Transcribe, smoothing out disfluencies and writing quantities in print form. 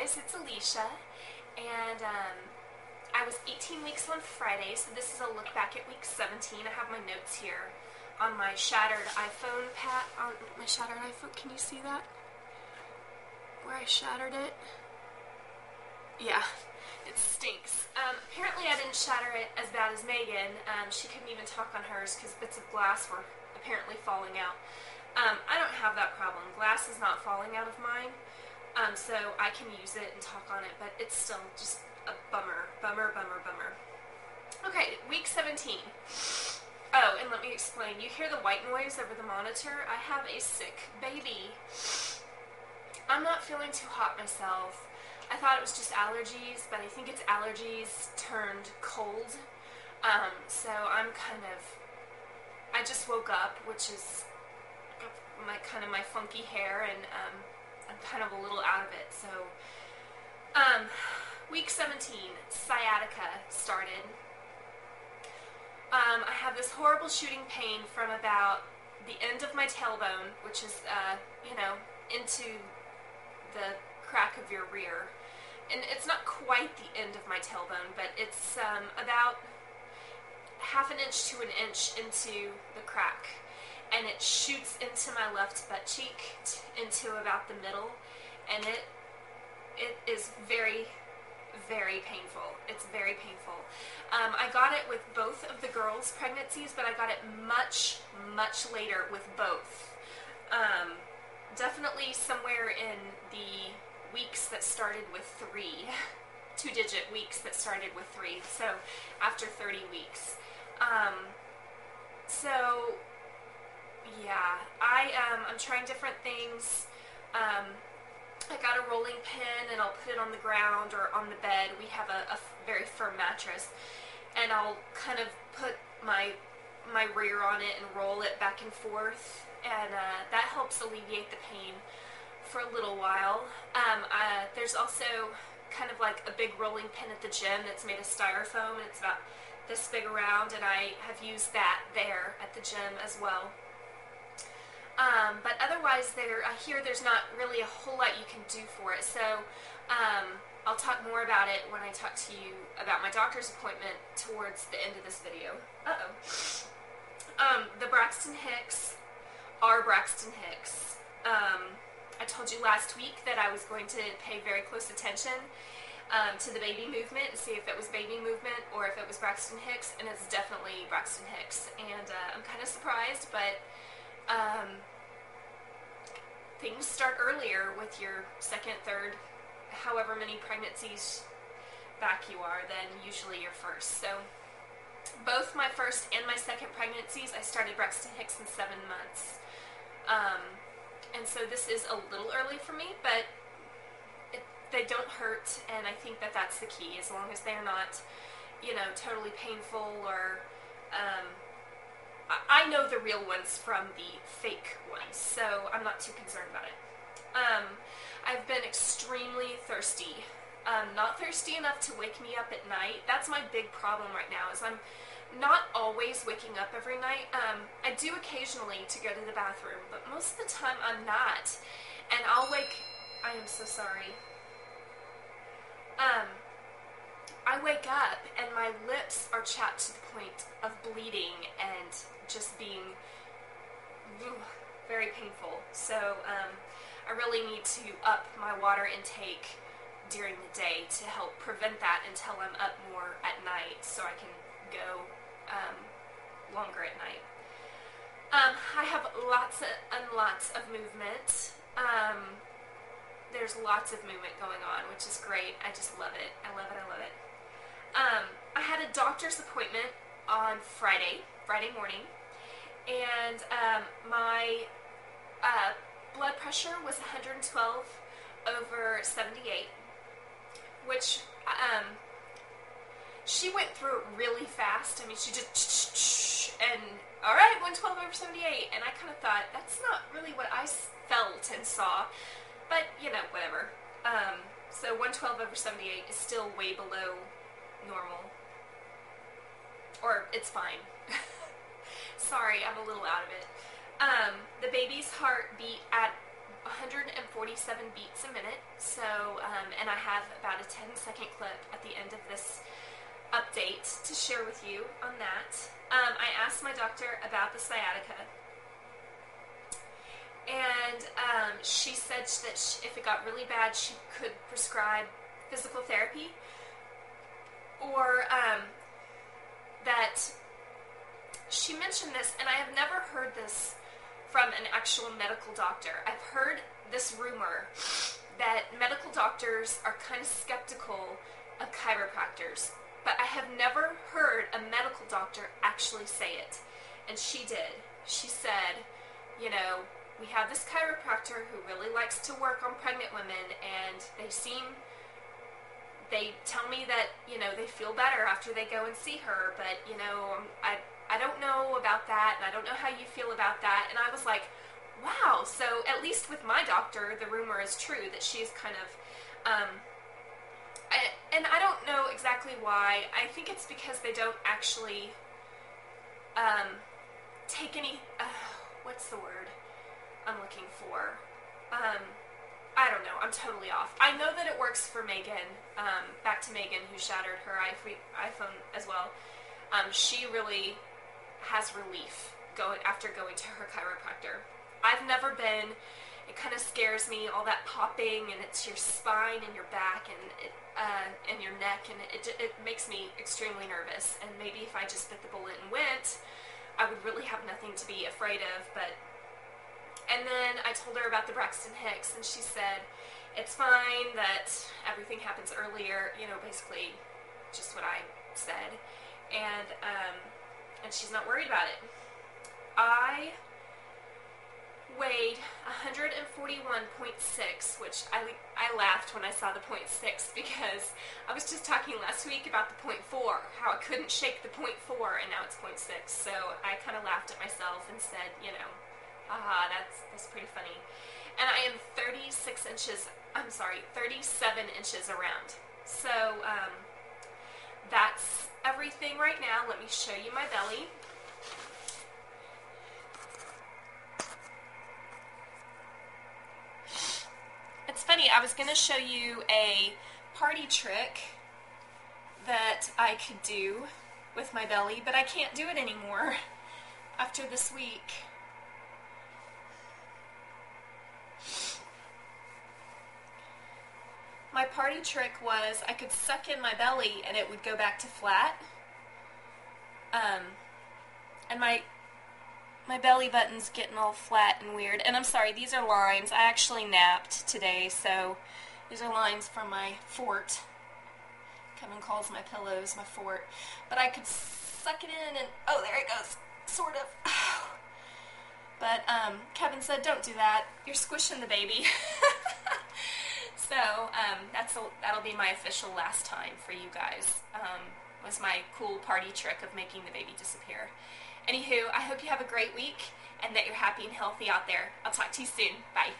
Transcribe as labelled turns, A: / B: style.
A: guys, it's Alicia, and I was 18 weeks on Friday, so this is a look back at week 17. I have my notes here on my shattered iPhone can you see that? Where I shattered it? Yeah, it stinks. Apparently I didn't shatter it as bad as Megan. She couldn't even talk on hers because bits of glass were apparently falling out. I don't have that problem. Glass is not falling out of mine. So I can use it and talk on it, but it's still just a bummer. Bummer. Okay, week 17. Oh, and let me explain. You hear the white noise over the monitor? I have a sick baby. I'm not feeling too hot myself. I thought it was just allergies, but I think it's allergies turned cold. So I'm I just woke up, which is my funky hair, and I'm kind of a little out of it. So, week 17, sciatica started. I have this horrible shooting pain from about the end of my tailbone, which is, into the crack of your rear. And it's not quite the end of my tailbone, but it's about half an inch to an inch into the crack. And it shoots into my left butt cheek, into about the middle, and it is very, very painful. It's very painful. I got it with both of the girls' pregnancies, but I got it much, much later with both. Definitely somewhere in the weeks that started with 3, 2-digit weeks that started with 3, so after 30 weeks. Yeah, I'm trying different things. I got a rolling pin, and I'll put it on the ground or on the bed. We have a very firm mattress, and I'll kind of put my rear on it and roll it back and forth, and that helps alleviate the pain for a little while. There's also kind of like a big rolling pin at the gym that's made of styrofoam, and it's about this big around, and I have used that there at the gym as well. But otherwise, I hear there's not really a whole lot you can do for it, so I'll talk more about it when I talk to you about my doctor's appointment towards the end of this video. The Braxton Hicks are Braxton Hicks. I told you last week that I was going to pay very close attention to the baby movement and see if it was baby movement or if it was Braxton Hicks, and it's definitely Braxton Hicks. And I'm kind of surprised, but things start earlier with your second, third, however many pregnancies back you are than usually your first. So both my first and my second pregnancies, I started Braxton Hicks in 7 months. And so this is a little early for me, but they don't hurt, and I think that that's the key, as long as they're not, totally painful or, I know the real ones from the fake ones, so I'm not too concerned about it. I've been extremely thirsty. Not thirsty enough to wake me up at night. That's my big problem right now, is I'm not always waking up every night. I do occasionally to go to the bathroom, but most of the time I'm not. And I am so sorry. I wake up and my lips are chapped to the point of bleeding and just being very painful. So I really need to up my water intake during the day to help prevent that until I'm up more at night, so I can go longer at night. I have lots and lots of movement. There's lots of movement going on, which is great. I just love it. I love it. I had a doctor's appointment on Friday morning, and my blood pressure was 112/78, which she went through it really fast. I mean, she just, and all right, 112/78, and I kind of thought, that's not really what I felt and saw, but, whatever. So 112/78 is still way below normal, or it's fine. Sorry, I'm a little out of it. The baby's heart beat at 147 beats a minute. So, and I have about a 10-second clip at the end of this update to share with you on that. I asked my doctor about the sciatica, and she said that if it got really bad, she could prescribe physical therapy, or that she mentioned this, and I have never heard this from an actual medical doctor. I've heard this rumor that medical doctors are kind of skeptical of chiropractors, but I have never heard a medical doctor actually say it. And she did. She said, you know, we have this chiropractor who really likes to work on pregnant women, and they tell me that, you know, they feel better after they go and see her, but, you know, I don't know about that, and I don't know how you feel about that. And I was like, wow, so at least with my doctor, the rumor is true that she's kind of, and I don't know exactly why. I think it's because they don't actually take any, what's the word I'm looking for? I don't know. I'm totally off. I know that it works for Megan. Back to Megan, who shattered her iPhone as well. She really has relief after going to her chiropractor. I've never been. It kind of scares me, all that popping, and it's your spine and your back and your neck, and it makes me extremely nervous. And maybe if I just bit the bullet and went, I would really have nothing to be afraid of. And then I told her about the Braxton Hicks, and she said it's fine, that everything happens earlier, you know, basically just what I said, and she's not worried about it. I weighed 141.6, which I laughed when I saw the 0.6, because I was just talking last week about the 0.4, how I couldn't shake the 0.4, and now it's 0.6, so I kind of laughed at myself and said, you know, haha, that's pretty funny. And I am 37 inches around. So, that's everything right now. Let me show you my belly. It's funny, I was going to show you a party trick that I could do with my belly, but I can't do it anymore after this week. My party trick was I could suck in my belly and it would go back to flat. And my belly button's getting all flat and weird. And I'm sorry, these are lines. I actually napped today, so these are lines from my fort. Kevin calls my pillows my fort. But I could suck it in and, oh, there it goes. Sort of. But Kevin said, don't do that. You're squishing the baby. So that'll be my official last time for you guys. Was my cool party trick of making the baby disappear. Anywho, I hope you have a great week and that you're happy and healthy out there. I'll talk to you soon. Bye.